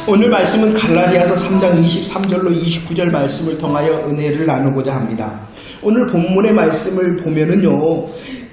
오늘 말씀은 갈라디아서 3장 23절로 29절 말씀을 통하여 은혜를 나누고자 합니다. 오늘 본문의 말씀을 보면은요,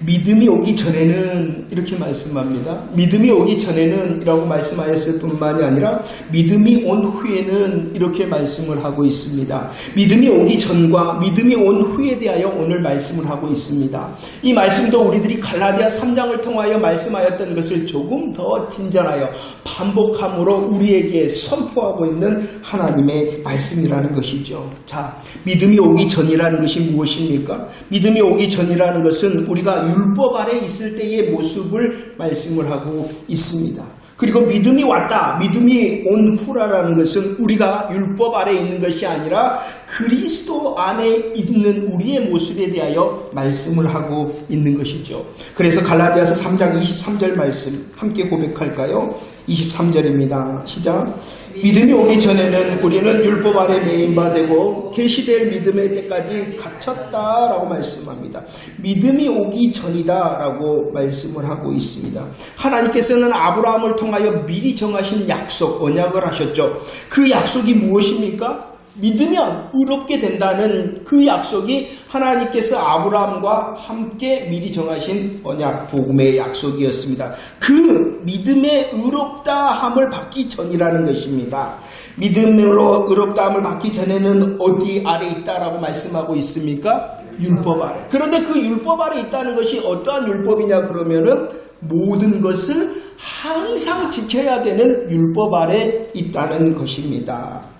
믿음이 오기 전에는 이렇게 말씀합니다. 믿음이 오기 전에는 이라고 말씀하였을 뿐만이 아니라 믿음이 온 후에는 이렇게 말씀을 하고 있습니다. 믿음이 오기 전과 믿음이 온 후에 대하여 오늘 말씀을 하고 있습니다. 이 말씀도 우리들이 갈라디아 3장을 통하여 말씀하였던 것을 조금 더 진전하여 반복함으로 우리에게 선포하고 있는 하나님의 말씀이라는 것이죠. 자, 믿음이 오기 전이라는 것이 무엇입니까? 믿음이 오기 전이라는 것은 우리가 율법 아래 있을 때의 모습을 말씀을 하고 있습니다. 그리고 믿음이 왔다, 믿음이 온 후라라는 것은 우리가 율법 아래 있는 것이 아니라 그리스도 안에 있는 우리의 모습에 대하여 말씀을 하고 있는 것이죠. 그래서 갈라디아서 3장 23절 말씀 함께 고백할까요? 23절입니다. 시작. 믿음이 오기 전에는 우리는 율법 아래 매인바 되고 계시될 믿음의 때까지 갇혔다라고 말씀합니다. 믿음이 오기 전이다라고 말씀을 하고 있습니다. 하나님께서는 아브라함을 통하여 미리 정하신 약속, 언약을 하셨죠. 그 약속이 무엇입니까? 믿으면 의롭게 된다는 그 약속이 하나님께서 아브라함과 함께 미리 정하신 언약 복음의 약속이었습니다. 그 믿음의 의롭다함을 받기 전이라는 것입니다. 믿음으로 의롭다함을 받기 전에는 어디 아래 있다라고 말씀하고 있습니까? 율법 아래. 그런데 그 율법 아래 있다는 것이 어떠한 율법이냐 그러면은 모든 것을 항상 지켜야 되는 율법 아래 있다는 것입니다.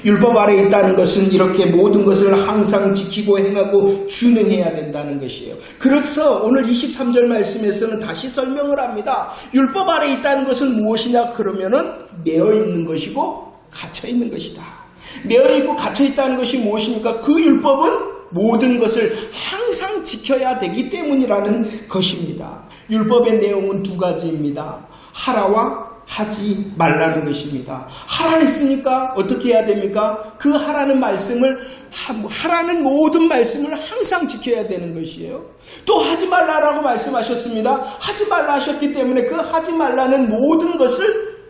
율법 아래 있다는 것은 이렇게 모든 것을 항상 지키고 행하고 준행해야 된다는 것이에요. 그래서 오늘 23절 말씀에서는 다시 설명을 합니다. 율법 아래 있다는 것은 무엇이냐 그러면은 매어 있는 것이고 갇혀 있는 것이다. 매어 있고 갇혀 있다는 것이 무엇입니까? 그 율법은 모든 것을 항상 지켜야 되기 때문이라는 것입니다. 율법의 내용은 두 가지입니다. 하라와 하지 말라는 것입니다. 하라 했으니까 어떻게 해야 됩니까? 그 하라는 말씀을, 하라는 모든 말씀을 항상 지켜야 되는 것이에요. 또 하지 말라라고 말씀하셨습니다. 하지 말라 하셨기 때문에 그 하지 말라는 모든 것을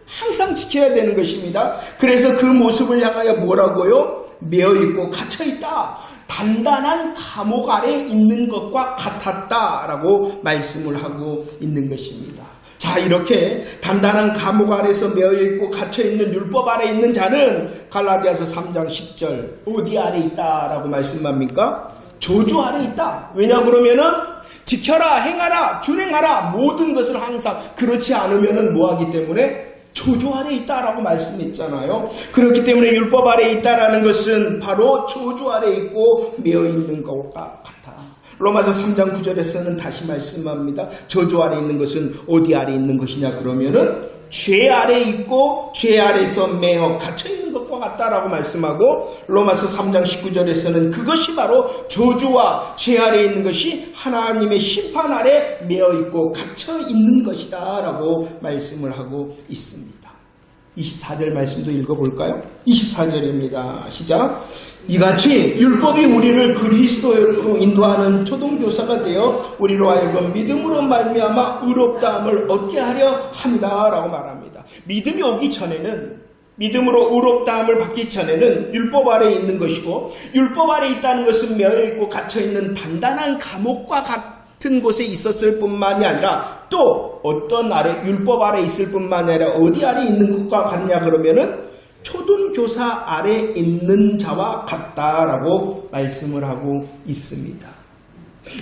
항상 지켜야 되는 것입니다. 그래서 그 모습을 향하여 뭐라고요? 매어있고 갇혀있다. 단단한 감옥 아래 있는 것과 같았다라고 말씀을 하고 있는 것입니다. 자, 이렇게 단단한 감옥 아래서 매어있고 갇혀있는 율법 아래 있는 자는 갈라디아서 3장 10절 어디 아래 있다라고 말씀합니까? 저주 아래 있다. 왜냐 그러면은 지켜라, 행하라, 준행하라 모든 것을 항상 그렇지 않으면은 뭐하기 때문에 저주 아래 있다라고 말씀했잖아요. 그렇기 때문에 율법 아래 있다라는 것은 바로 저주 아래 있고 매어있는 것과 같아. 로마서 3장 9절에서는 다시 말씀합니다. 저주 아래 있는 것은 어디 아래 있는 것이냐 그러면은 죄 아래 있고 죄 아래서 매어 갇혀 있는 것과 같다라고 말씀하고 로마서 3장 19절에서는 그것이 바로 저주와 죄 아래 있는 것이 하나님의 심판 아래 매어 있고 갇혀 있는 것이다 라고 말씀을 하고 있습니다. 24절 말씀도 읽어볼까요? 24절입니다. 시작. 이같이 율법이 우리를 그리스도로 인도하는 초동교사가 되어 우리로 하여금 믿음으로 말미암아 의롭다함을 얻게 하려 합니다라고 말합니다. 믿음이 오기 전에는, 믿음으로 의롭다함을 받기 전에는 율법 아래에 있는 것이고, 율법 아래에 있다는 것은 매어있고 갇혀있는 단단한 감옥과 같은 곳에 있었을 뿐만이 아니라 또 어떤 아래, 율법 아래에 있을 뿐만이 아니라 어디 아래에 있는 것과 같냐 그러면은 초등교사 아래 있는 자와 같다라고 말씀을 하고 있습니다.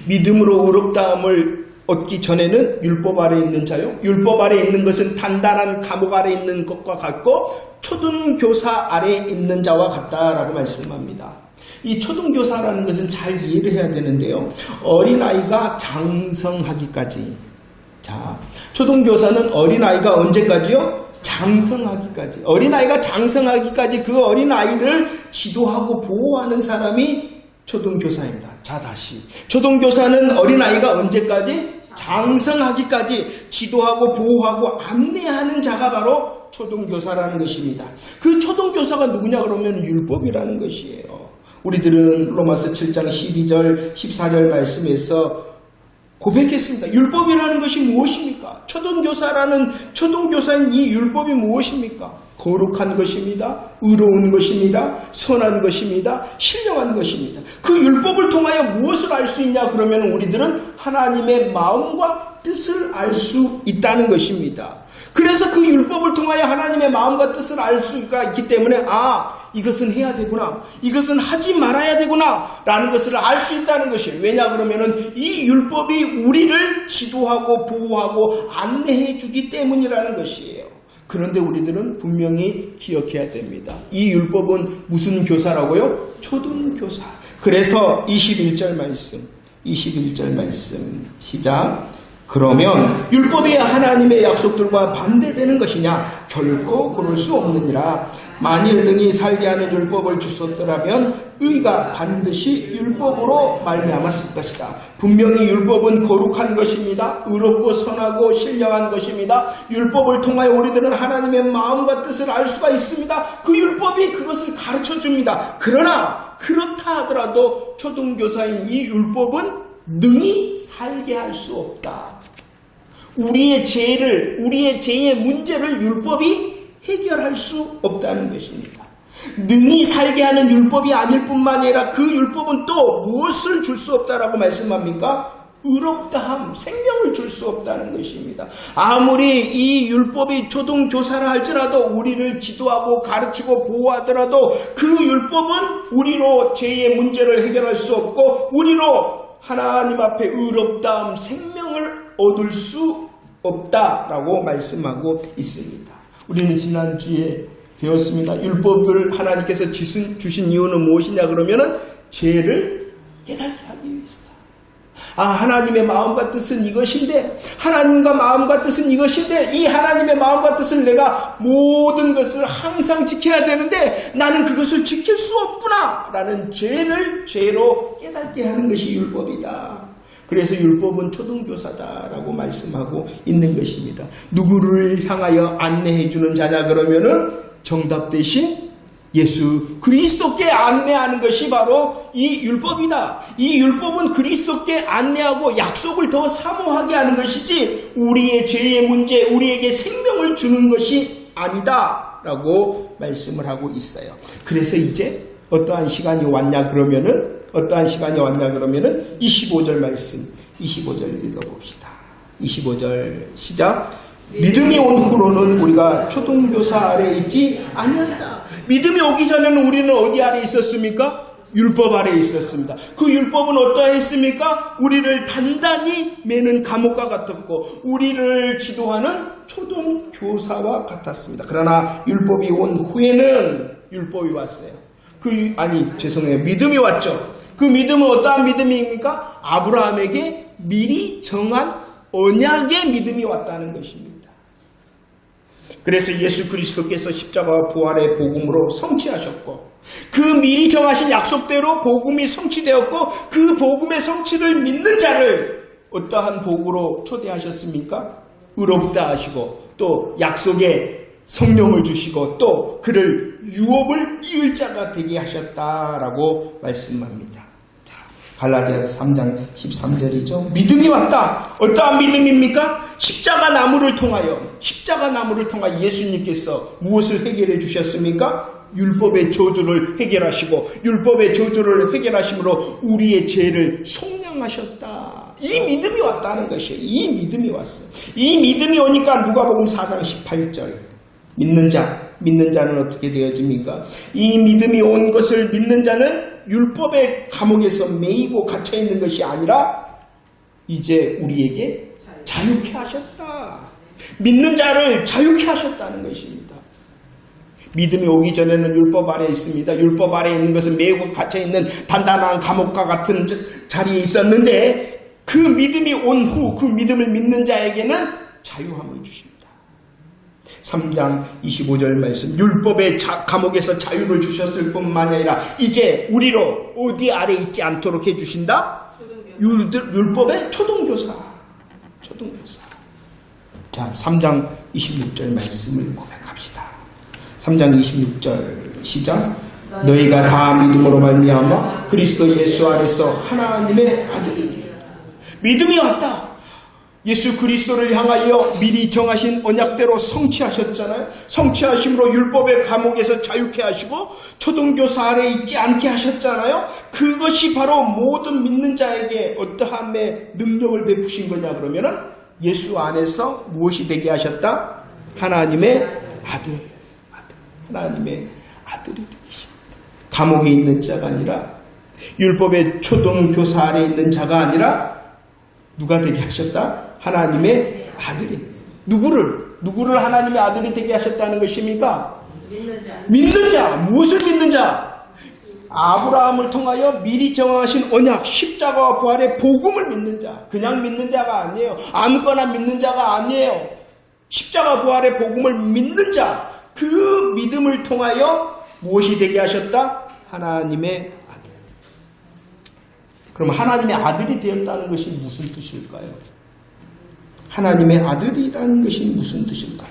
믿음으로 의롭다함을 얻기 전에는 율법 아래 있는 자요. 율법 아래 있는 것은 단단한 감옥 아래 있는 것과 같고 초등교사 아래 있는 자와 같다라고 말씀합니다. 이 초등교사라는 것은 잘 이해를 해야 되는데요. 어린아이가 장성하기까지. 자, 초등교사는 어린아이가 언제까지요? 장성하기까지. 어린아이가 장성하기까지 그 어린아이를 지도하고 보호하는 사람이 초등교사입니다. 자, 다시. 초등교사는 어린아이가 언제까지? 장성하기까지 지도하고 보호하고 안내하는 자가 바로 초등교사라는 것입니다. 그 초등교사가 누구냐 그러면 율법이라는 것이에요. 우리들은 로마서 7장 12절 14절 말씀에서 고백했습니다. 율법이라는 것이 무엇입니까? 초등교사인 이 율법이 무엇입니까? 거룩한 것입니다. 의로운 것입니다. 선한 것입니다. 신령한 것입니다. 그 율법을 통하여 무엇을 알 수 있냐 그러면 우리들은 하나님의 마음과 뜻을 알 수 있다는 것입니다. 그래서 그 율법을 통하여 하나님의 마음과 뜻을 알 수가 있기 때문에 이것은 해야 되구나, 이것은 하지 말아야 되구나 라는 것을 알 수 있다는 것이에요. 왜냐 그러면은 이 율법이 우리를 지도하고 보호하고 안내해 주기 때문이라는 것이에요. 그런데 우리들은 분명히 기억해야 됩니다. 이 율법은 무슨 교사라고요? 초등교사. 그래서 21절 말씀 시작. 그러면 율법이 하나님의 약속들과 반대되는 것이냐? 결코 그럴 수 없느니라. 만일 능히 살게 하는 율법을 주셨더라면 의가 반드시 율법으로 말미암았을 것이다. 분명히 율법은 거룩한 것입니다. 의롭고 선하고 신령한 것입니다. 율법을 통하여 우리들은 하나님의 마음과 뜻을 알 수가 있습니다. 그 율법이 그것을 가르쳐 줍니다. 그러나 그렇다 하더라도 초등교사인 이 율법은 능히 살게 할 수 없다. 우리의 죄의 문제를 율법이 해결할 수 없다는 것입니다. 능히 살게 하는 율법이 아닐 뿐만 아니라 그 율법은 또 무엇을 줄 수 없다라고 말씀합니까? 의롭다함, 생명을 줄 수 없다는 것입니다. 아무리 이 율법이 초등교사라 할지라도 우리를 지도하고 가르치고 보호하더라도 그 율법은 우리로 죄의 문제를 해결할 수 없고 우리로 하나님 앞에 의롭다함, 생명을 얻을 수 없다라고 말씀하고 있습니다. 우리는 지난주에 배웠습니다. 율법을 하나님께서 주신 이유는 무엇이냐 그러면은 죄를 깨닫게 하기 위해서. 하나님의 마음과 뜻은 이것인데, 하나님과 마음과 뜻은 이것인데, 이 하나님의 마음과 뜻을 내가 모든 것을 항상 지켜야 되는데 나는 그것을 지킬 수 없구나 라는 죄로 깨닫게 하는 것이 율법이다. 그래서 율법은 초등교사다라고 말씀하고 있는 것입니다. 누구를 향하여 안내해 주는 자냐 그러면은 정답 대신 예수 그리스도께 안내하는 것이 바로 이 율법이다. 이 율법은 그리스도께 안내하고 약속을 더 사모하게 하는 것이지 우리의 죄의 문제, 우리에게 생명을 주는 것이 아니다 라고 말씀을 하고 있어요. 그래서 이제 어떠한 시간이 왔냐 그러면은 25절 말씀 25절 읽어봅시다. 25절 시작. 믿음이 온 후로는 우리가 초등교사 아래 있지 아니한다. 믿음이 오기 전에는 우리는 어디 아래 있었습니까? 율법 아래 있었습니다. 그 율법은 어떠했습니까? 우리를 단단히 매는 감옥과 같았고 우리를 지도하는 초등교사와 같았습니다. 그러나 율법이 온 후에는 율법이 왔어요. 믿음이 왔죠. 그 믿음은 어떠한 믿음입니까? 아브라함에게 미리 정한 언약의 믿음이 왔다는 것입니다. 그래서 예수 그리스도께서 십자가와 부활의 복음으로 성취하셨고 그 미리 정하신 약속대로 복음이 성취되었고 그 복음의 성취를 믿는 자를 어떠한 복으로 초대하셨습니까? 의롭다 하시고 또 약속의 성령을 주시고 또 그를 유업을 이을 자가 되게 하셨다라고 말씀합니다. 갈라디아서 3장 13절이죠. 믿음이 왔다. 어떠한 믿음입니까? 십자가 나무를 통하여 예수님께서 무엇을 해결해 주셨습니까? 율법의 저주를 해결하시고 율법의 저주를 해결하심으로 우리의 죄를 속량하셨다. 이 믿음이 왔다는 것이에요. 이 믿음이 왔어요. 이 믿음이 오니까 누가복음 4장 18절 믿는 자는 어떻게 되어집니까? 이 믿음이 온 것을 믿는 자는 율법의 감옥에서 매이고 갇혀있는 것이 아니라 이제 우리에게 자유케 하셨다. 믿는 자를 자유케 하셨다는 것입니다. 믿음이 오기 전에는 율법 아래에 있습니다. 율법 아래에 있는 것은 매이고 갇혀있는 단단한 감옥과 같은 자리에 있었는데 그 믿음이 온 후 그 믿음을 믿는 자에게는 자유함을 주십니다. 3장 25절 말씀 율법의 감옥에서 자유를 주셨을 뿐만 아니라 이제 우리로 어디 아래 있지 않도록 해주신다? 율법의 초등교사. 자, 3장 26절 말씀을 고백합시다. 3장 26절 시작. 너희가 다 믿음으로 말미암아 그리스도 예수 안에서 하나님의 아들이 되었다. 믿음이 왔다. 예수 그리스도를 향하여 미리 정하신 언약대로 성취하셨잖아요. 성취하심으로 율법의 감옥에서 자유케 하시고 초등교사 아래 있지 않게 하셨잖아요. 그것이 바로 모든 믿는 자에게 어떠함의 능력을 베푸신 거냐 그러면은 예수 안에서 무엇이 되게 하셨다? 하나님의 아들. 하나님의 아들이 되게 하셨다. 감옥에 있는 자가 아니라 율법의 초등교사 아래 있는 자가 아니라 누가 되게 하셨다? 하나님의 아들이. 누구를 하나님의 아들이 되게 하셨다는 것입니까? 믿는 자. 무엇을 믿는 자? 아브라함을 통하여 미리 정하신 언약, 십자가와 부활의 복음을 믿는 자. 그냥 믿는 자가 아니에요. 아무거나 믿는 자가 아니에요. 십자가 부활의 복음을 믿는 자. 그 믿음을 통하여 무엇이 되게 하셨다? 하나님의 아들. 그럼 하나님의 아들이 되었다는 것이 무슨 뜻일까요? 하나님의 아들이라는 것이 무슨 뜻일까요?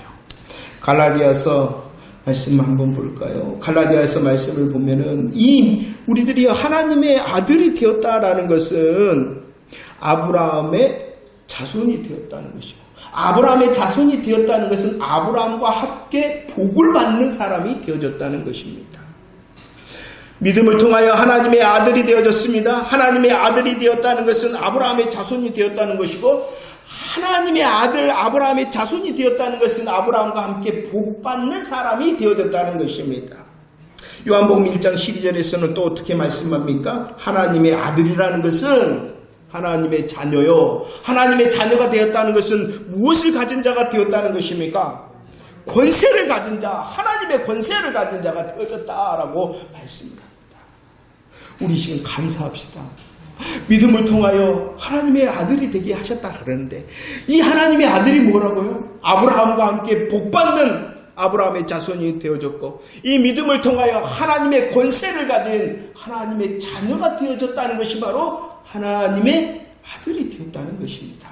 갈라디아서 말씀 한번 볼까요? 갈라디아서 말씀을 보면은 우리들이 하나님의 아들이 되었다라는 것은 아브라함의 자손이 되었다는 것이고, 아브라함의 자손이 되었다는 것은 아브라함과 함께 복을 받는 사람이 되어졌다는 것입니다. 믿음을 통하여 하나님의 아들이 되어졌습니다. 하나님의 아들이 되었다는 것은 아브라함의 자손이 되었다는 것이고, 하나님의 아들 아브라함의 자손이 되었다는 것은 아브라함과 함께 복받는 사람이 되어졌다는 것입니다. 요한복음 1장 12절에서는 또 어떻게 말씀합니까? 하나님의 아들이라는 것은 하나님의 자녀요. 하나님의 자녀가 되었다는 것은 무엇을 가진 자가 되었다는 것입니까? 권세를 가진 자, 하나님의 권세를 가진 자가 되어졌다라고 말씀합니다. 우리 지금 감사합시다. 믿음을 통하여 하나님의 아들이 되게 하셨다 그러는데, 이 하나님의 아들이 뭐라고요? 아브라함과 함께 복받는 아브라함의 자손이 되어졌고, 이 믿음을 통하여 하나님의 권세를 가진 하나님의 자녀가 되어졌다는 것이 바로 하나님의 아들이 되었다는 것입니다.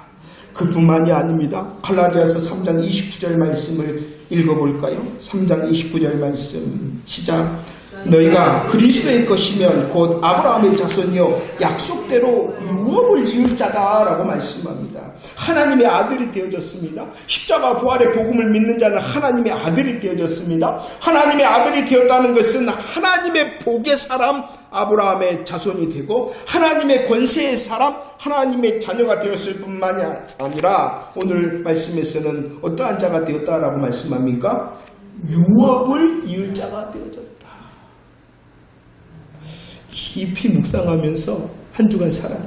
그뿐만이 아닙니다. 갈라디아서 3장 29절 말씀을 읽어볼까요? 3장 29절 말씀 시작. 너희가 그리스도의 것이면 곧 아브라함의 자손이요 약속대로 유업을 이을 자다라고 말씀합니다. 하나님의 아들이 되어졌습니다. 십자가 부활의 복음을 믿는 자는 하나님의 아들이 되어졌습니다. 하나님의 아들이 되었다는 것은 하나님의 복의 사람 아브라함의 자손이 되고, 하나님의 권세의 사람 하나님의 자녀가 되었을 뿐만이 아니라 오늘 말씀에서는 어떠한 자가 되었다라고 말씀합니까? 유업을 이을 자가 되어졌다. 깊이 묵상하면서 한 주간 살아.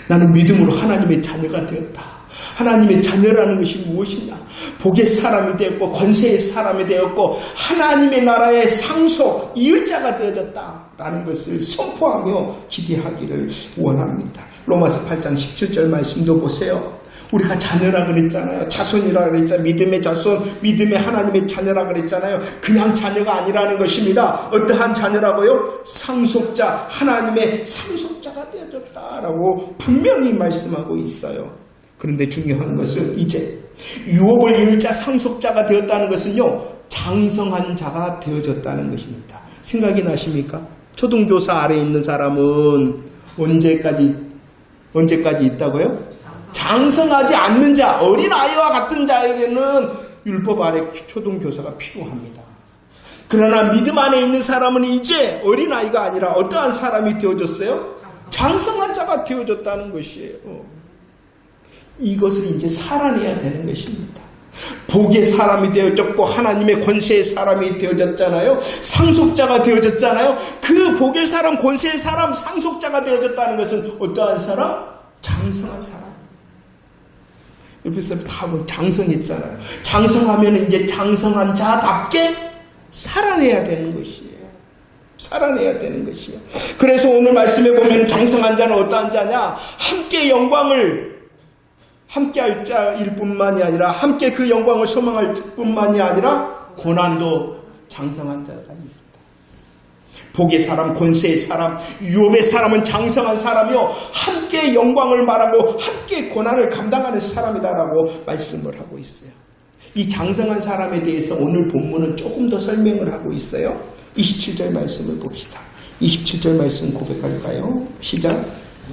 나는 믿음으로 하나님의 자녀가 되었다. 하나님의 자녀라는 것이 무엇이냐? 복의 사람이 되었고 권세의 사람이 되었고 하나님의 나라의 상속 이을 자가 되어졌다라는 것을 선포하며 기대하기를 원합니다. 로마서 8장 17절 말씀도 보세요. 우리가 자녀라 그랬잖아요. 자손이라 그랬잖아요. 믿음의 자손, 믿음의 하나님의 자녀라 그랬잖아요. 그냥 자녀가 아니라는 것입니다. 어떠한 자녀라고요? 상속자, 하나님의 상속자가 되어졌다라고 분명히 말씀하고 있어요. 그런데 중요한 것은 이제 유업을 이을 자, 상속자가 되었다는 것은요, 장성한 자가 되어졌다는 것입니다. 생각이 나십니까? 초등교사 아래에 있는 사람은 언제까지 있다고요? 장성하지 않는 자, 어린아이와 같은 자에게는 율법 아래 초등교사가 필요합니다. 그러나 믿음 안에 있는 사람은 이제 어린아이가 아니라 어떠한 사람이 되어졌어요? 장성한 자가 되어졌다는 것이에요. 이것을 이제 살아내야 되는 것입니다. 복의 사람이 되어졌고 하나님의 권세의 사람이 되어졌잖아요. 상속자가 되어졌잖아요. 그 복의 사람, 권세의 사람, 상속자가 되어졌다는 것은 어떠한 사람? 장성한 사람. 옆에서 다 장성했잖아요. 장성하면 이제 장성한 자답게 살아내야 되는 것이에요. 살아내야 되는 것이에요. 그래서 오늘 말씀에 보면 장성한 자는 어떠한 자냐? 함께 영광을 함께 할 자일 뿐만이 아니라 함께 그 영광을 소망할 뿐만이 아니라 고난도 장성한 자가 아닙니다. 복의 사람, 권세의 사람, 유업의 사람은 장성한 사람이요 함께 영광을 말하고 함께 고난을 감당하는 사람이다라고 말씀을 하고 있어요. 이 장성한 사람에 대해서 오늘 본문은 조금 더 설명을 하고 있어요. 27절 말씀을 봅시다. 27절 말씀 고백할까요? 시작.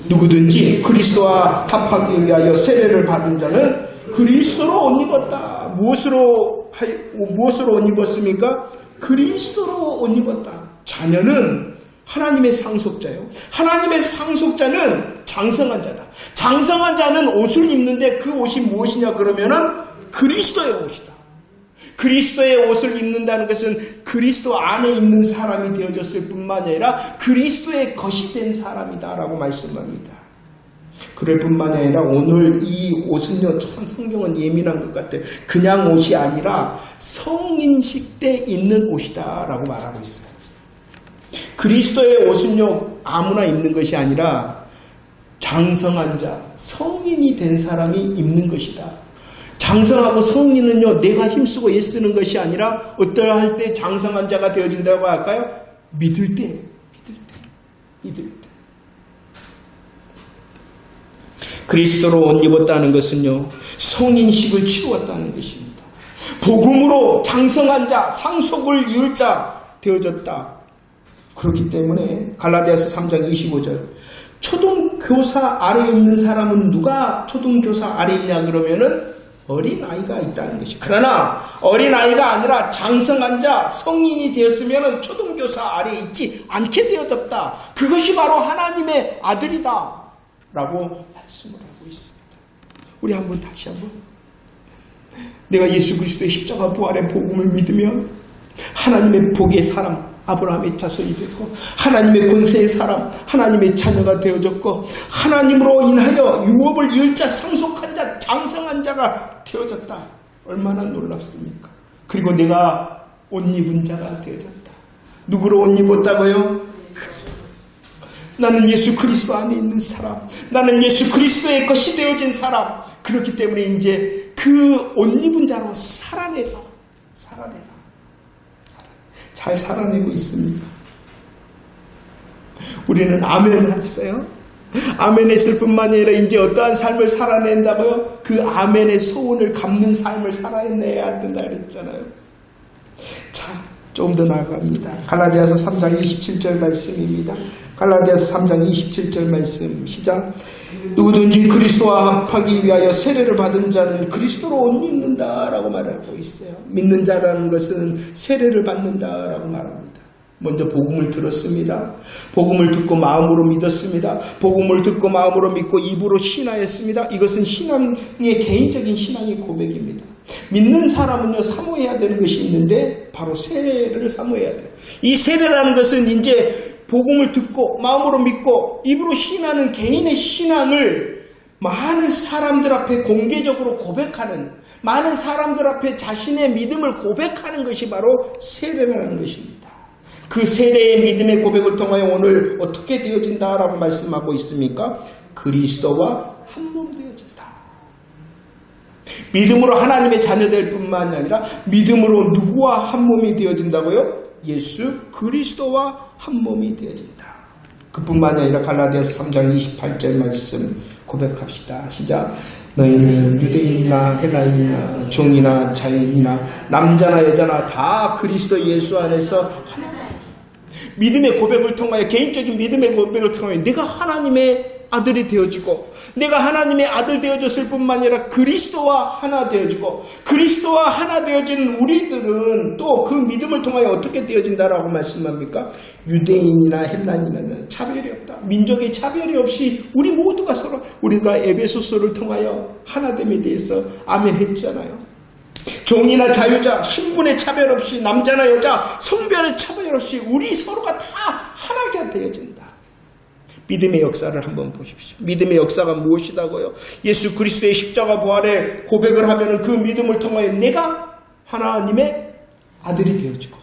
누구든지 그리스도와 합하기 위하여 세례를 받은 자는 그리스도로 옷 입었다. 무엇으로 옷 입었습니까? 그리스도로 옷 입었다. 자녀는 하나님의 상속자요. 하나님의 상속자는 장성한 자다. 장성한 자는 옷을 입는데 그 옷이 무엇이냐 그러면은 그리스도의 옷이다. 그리스도의 옷을 입는다는 것은 그리스도 안에 있는 사람이 되어졌을 뿐만 아니라 그리스도의 것이 된 사람이다라고 말씀합니다. 그럴 뿐만 아니라 오늘 이 옷은요, 참 성경은 예민한 것 같아요. 그냥 옷이 아니라 성인식 때 입는 옷이다라고 말하고 있어요. 그리스도의 옷은요, 아무나 입는 것이 아니라 장성한 자, 성인이 된 사람이 입는 것이다. 장성하고 성인은요, 내가 힘쓰고 애쓰는 것이 아니라 어떠할 때 장성한 자가 되어진다고 할까요? 믿을 때. 그리스도로 옷 입었다는 것은요, 성인식을 치루었다는 것입니다. 복음으로 장성한 자, 상속을 이을 자 되어졌다. 그렇기 때문에 갈라디아서 3장 25절 초등교사 아래에 있는 사람은 누가 초등교사 아래에 있냐 그러면은 어린아이가 있다는 것이. 그러나 어린아이가 아니라 장성한 자, 성인이 되었으면 초등교사 아래에 있지 않게 되어졌다. 그것이 바로 하나님의 아들이다 라고 말씀을 하고 있습니다. 우리 다시 한번 내가 예수 그리스도의 십자가 부활의 복음을 믿으면 하나님의 복의 사람 아브라함의 자손이 되고 하나님의 권세의 사람 하나님의 자녀가 되어졌고 하나님으로 인하여 유업을 이을 자, 상속한 자, 장성한 자가 되어졌다. 얼마나 놀랍습니까? 그리고 내가 옷 입은 자가 되어졌다. 누구로 옷 입었다고요? 나는 예수 그리스도 안에 있는 사람, 나는 예수 그리스도의 것이 되어진 사람. 그렇기 때문에 이제 그 옷 입은 자로 살아내라. 잘 살아내고 있습니까? 우리는 아멘 하셨어요? 아멘 했을 뿐만 아니라 이제 어떠한 삶을 살아낸다고요? 그 아멘의 소원을 갚는 삶을 살아내야 된다 그랬잖아요. 자, 좀 더 나아갑니다. 갈라디아서 3장 27절 말씀입니다. 갈라디아서 3장 27절 말씀 시작. 누구든지 그리스도와 합하기 위하여 세례를 받은 자는 그리스도로 옷 입는다라고 말하고 있어요. 믿는 자라는 것은 세례를 받는다라고 말합니다. 먼저 복음을 들었습니다. 복음을 듣고 마음으로 믿었습니다. 복음을 듣고 마음으로 믿고 입으로 신하였습니다. 이것은 신앙의 개인적인 신앙의 고백입니다. 믿는 사람은요, 사모해야 되는 것이 있는데 바로 세례를 사모해야 돼요. 이 세례라는 것은 이제 복음을 듣고 마음으로 믿고 입으로 신하는 개인의 신앙을 많은 사람들 앞에 공개적으로 고백하는, 많은 사람들 앞에 자신의 믿음을 고백하는 것이 바로 세례라는 것입니다. 그 세례의 믿음의 고백을 통하여 오늘 어떻게 되어진다라고 말씀하고 있습니까? 그리스도와 한 몸 되어진다. 믿음으로 하나님의 자녀될 뿐만 아니라 믿음으로 누구와 한 몸이 되어진다고요? 예수 그리스도와 한 몸이 되어진다. 그뿐만이 아니라 갈라디아서 3장 28절 말씀 고백합시다. 시작. 너희는 유대인이나 헬라인이나 종이나 자유인이나 남자나 여자나 다 그리스도 예수 안에서 하나다. 믿음의 고백을 통하여, 개인적인 믿음의 고백을 통하여 내가 하나님의 아들이 되어지고, 내가 하나님의 아들 되어졌을 뿐만 아니라 그리스도와 하나 되어지고, 그리스도와 하나 되어진 우리들은 또 그 믿음을 통하여 어떻게 되어진다라고 말씀합니까? 유대인이나 헬라인이나 차별이 없다. 민족의 차별이 없이 우리 모두가 서로, 우리가 에베소서를 통하여 하나됨에 대해서 아멘 했잖아요. 종이나 자유자, 신분의 차별 없이, 남자나 여자, 성별의 차별 없이 우리 서로가 다 하나가 되어진다. 믿음의 역사를 한번 보십시오. 믿음의 역사가 무엇이다고요? 예수 그리스도의 십자가 부활의 고백을 하면 그 믿음을 통하여 내가 하나님의 아들이 되어지고,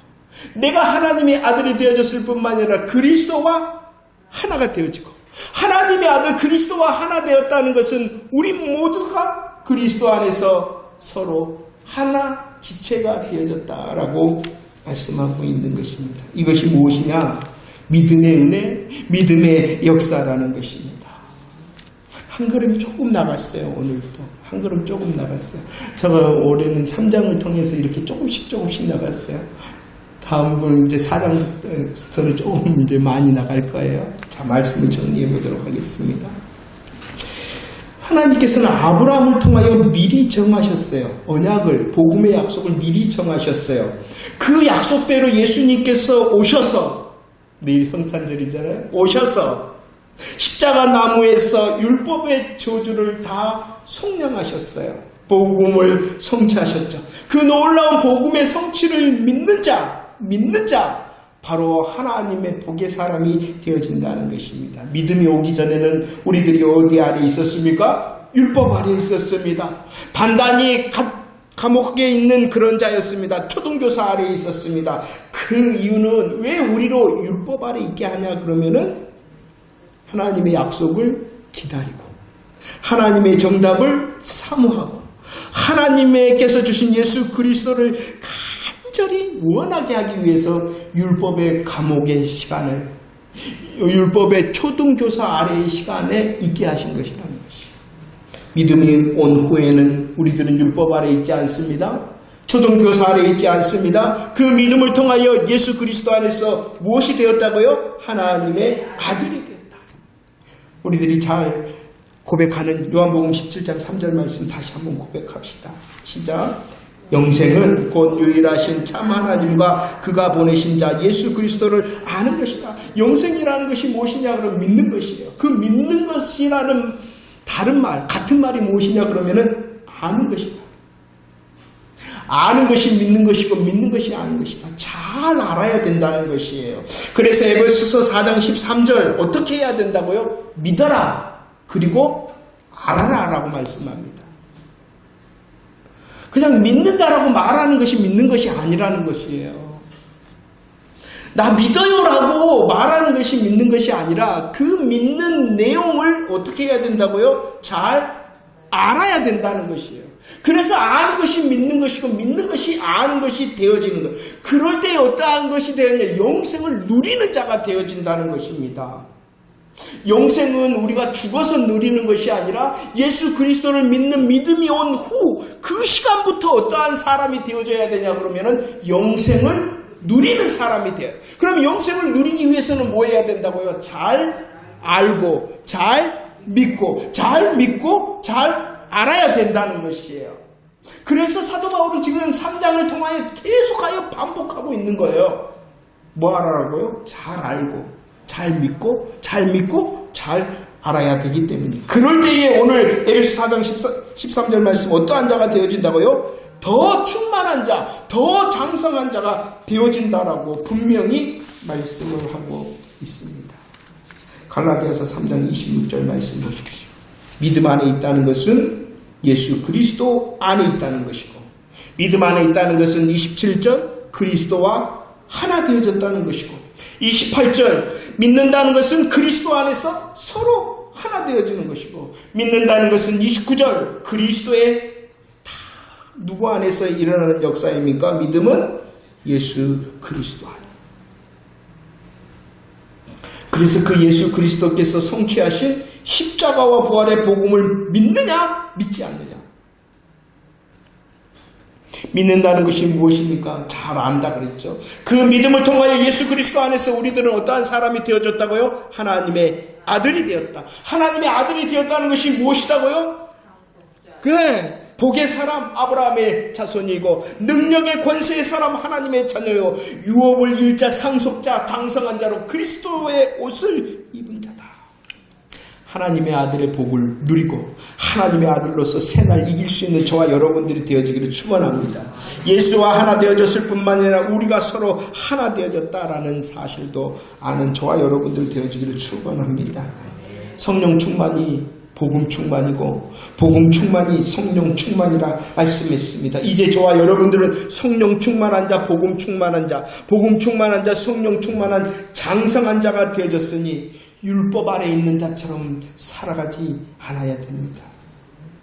내가 하나님의 아들이 되어졌을 뿐만 아니라 그리스도와 하나가 되어지고, 하나님의 아들 그리스도와 하나 되었다는 것은 우리 모두가 그리스도 안에서 서로 하나 지체가 되어졌다라고 말씀하고 있는 것입니다. 이것이 무엇이냐? 믿음의 은혜, 믿음의 역사라는 것입니다. 한 걸음 조금 나갔어요. 오늘도 한 걸음 조금 나갔어요. 제가 올해는 3장을 통해서 이렇게 조금씩 나갔어요. 다음 분 이제 4장부터는 조금 이제 많이 나갈 거예요. 자, 말씀을 정리해 보도록 하겠습니다. 하나님께서는 아브라함을 통하여 미리 정하셨어요. 언약을, 복음의 약속을 미리 정하셨어요. 그 약속대로 예수님께서 오셔서, 내일 성탄절이잖아요. 오셔서 십자가 나무에서 율법의 저주를 다 속량하셨어요. 복음을 성취하셨죠. 그 놀라운 복음의 성취를 믿는 자, 바로 하나님의 복의 사람이 되어진다는 것입니다. 믿음이 오기 전에는 우리들이 어디 아래 있었습니까? 율법 아래 있었습니다. 단단히 감옥에 있는 그런 자였습니다. 초등교사 아래 있었습니다. 그 이유는 왜 우리로 율법 아래 있게 하냐 그러면은 하나님의 약속을 기다리고 하나님의 정답을 사모하고 하나님께서 주신 예수 그리스도를 간절히 원하게 하기 위해서 율법의 감옥의 시간을, 율법의 초등교사 아래의 시간에 있게 하신 것이라는 것이죠. 믿음이 온 후에는 우리들은 율법 아래 있지 않습니다. 초등교사 아래 있지 않습니다. 그 믿음을 통하여 예수 그리스도 안에서 무엇이 되었다고요? 하나님의 아들이 되었다. 우리들이 잘 고백하는 요한복음 17장 3절 말씀 다시 한번 고백합시다. 시작. 영생은 곧 유일하신 참 하나님과 그가 보내신 자 예수 그리스도를 아는 것이다. 영생이라는 것이 무엇이냐 그러면 믿는 것이에요. 그 믿는 것이라는 다른 말, 같은 말이 무엇이냐 그러면은 아는 것이다. 아는 것이 믿는 것이고 믿는 것이 아는 것이다. 잘 알아야 된다는 것이에요. 그래서 에베소서 4장 13절 어떻게 해야 된다고요? 믿어라. 그리고 알아라 라고 말씀합니다. 그냥 믿는다라고 말하는 것이 믿는 것이 아니라는 것이에요. 나 믿어요 라고 말하는 것이 믿는 것이 아니라 그 믿는 내용을 어떻게 해야 된다고요? 잘 알아야 된다는 것이에요. 그래서 아는 것이 믿는 것이고 믿는 것이 아는 것이 되어지는 것. 그럴 때 어떠한 것이 되었냐? 영생을 누리는 자가 되어진다는 것입니다. 영생은 우리가 죽어서 누리는 것이 아니라 예수 그리스도를 믿는 믿음이 온 후 그 시간부터 어떠한 사람이 되어져야 되냐 그러면은 영생을 누리는 사람이 돼요. 그럼 영생을 누리기 위해서는 뭐 해야 된다고요? 잘 알고 잘 믿고 잘 알아야 된다는 것이에요. 그래서 사도 바울은 지금 3장을 통하여 계속하여 반복하고 있는 거예요. 뭐 하라고요? 잘 알고 잘 믿고 잘 알아야 되기 때문에. 그럴 때에 오늘 에베소 4장 13절 말씀 어떠한 자가 되어진다고요? 더 충만한 자, 더 장성한 자가 되어진다라고 분명히 말씀을 하고 있습니다. 갈라디아서 3장 26절 말씀 보십시오. 믿음 안에 있다는 것은 예수 그리스도 안에 있다는 것이고, 믿음 안에 있다는 것은 27절 그리스도와 하나 되어졌다는 것이고, 28절 믿는다는 것은 그리스도 안에서 서로 하나 되어지는 것이고, 믿는다는 것은 29절 그리스도의 다 누구 안에서 일어나는 역사입니까? 믿음은 예수 그리스도 안에. 그래서 그 예수 그리스도께서 성취하신 십자가와 부활의 복음을 믿느냐 믿지 않느냐. 믿는다는 것이 무엇입니까? 잘 안다 그랬죠. 그 믿음을 통하여 예수 그리스도 안에서 우리들은 어떠한 사람이 되어졌다고요? 하나님의 아들이 되었다. 하나님의 아들이 되었다는 것이 무엇이다고요? 그래, 복의 사람 아브라함의 자손이고 능력의 권세의 사람 하나님의 자녀요, 유업을 일자 상속자 장성한 자로 그리스도의 옷을 입은 자다. 하나님의 아들의 복을 누리고 하나님의 아들로서 새날 이길 수 있는 저와 여러분들이 되어지기를 축원합니다. 예수와 하나 되어졌을 뿐만 아니라 우리가 서로 하나 되어졌다라는 사실도 아는 저와 여러분들 되어지기를 축원합니다. 성령 충만이 복음 충만이고 복음 충만이 성령 충만이라 말씀했습니다. 이제 저와 여러분들은 성령 충만한 자, 복음 충만한 자, 복음 충만한 자, 성령 충만한 장성한 자가 되어졌으니 율법 아래 있는 자처럼 살아가지 않아야 됩니다.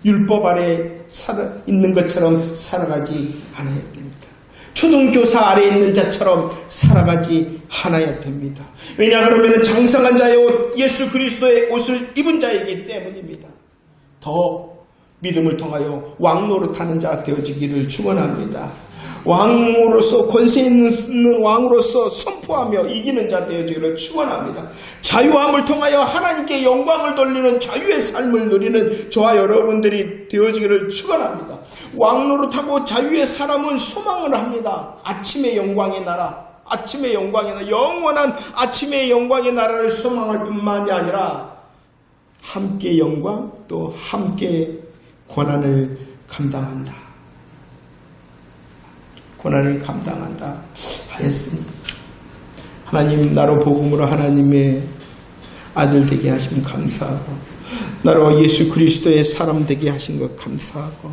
율법 아래 있는 것처럼 살아가지 않아야 됩니다. 초등교사 아래 있는 자처럼 살아가지 않아야 됩니다. 왜냐 그러면 장성한 자의 옷, 예수 그리스도의 옷을 입은 자이기 때문입니다. 더 믿음을 통하여 왕노릇하는 자 되어지기를 축원합니다. 왕으로서 권세 있는 왕으로서 선포하며 이기는 자 되어지기를 축원합니다. 자유함을 통하여 하나님께 영광을 돌리는 자유의 삶을 누리는 저와 여러분들이 되어지기를 축원합니다. 왕노릇하고 자유의 사람은 소망을 합니다. 아침의 영광의 나라, 아침의 영광의 나라, 영원한 아침의 영광의 나라를 소망할 뿐만이 아니라 함께 영광 또 함께 고난을 감당한다. 고난을 감당한다 하였습니다. 하나님, 나로 복음으로 하나님의 아들 되게 하심 감사하고, 나로 예수 그리스도의 사람 되게 하신 것 감사하고,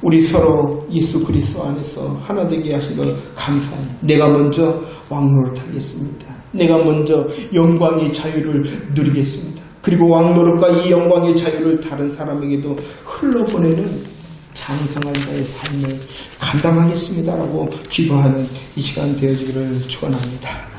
우리 서로 예수 그리스도 안에서 하나 되게 하신 것 감사합니다. 내가 먼저 왕노릇하겠습니다. 내가 먼저 영광의 자유를 누리겠습니다. 그리고 왕노릇과 이 영광의 자유를 다른 사람에게도 흘러보내는 장성한 자의 삶을 감당하겠습니다라고 기도하는 이 시간 되어지기를 축원합니다.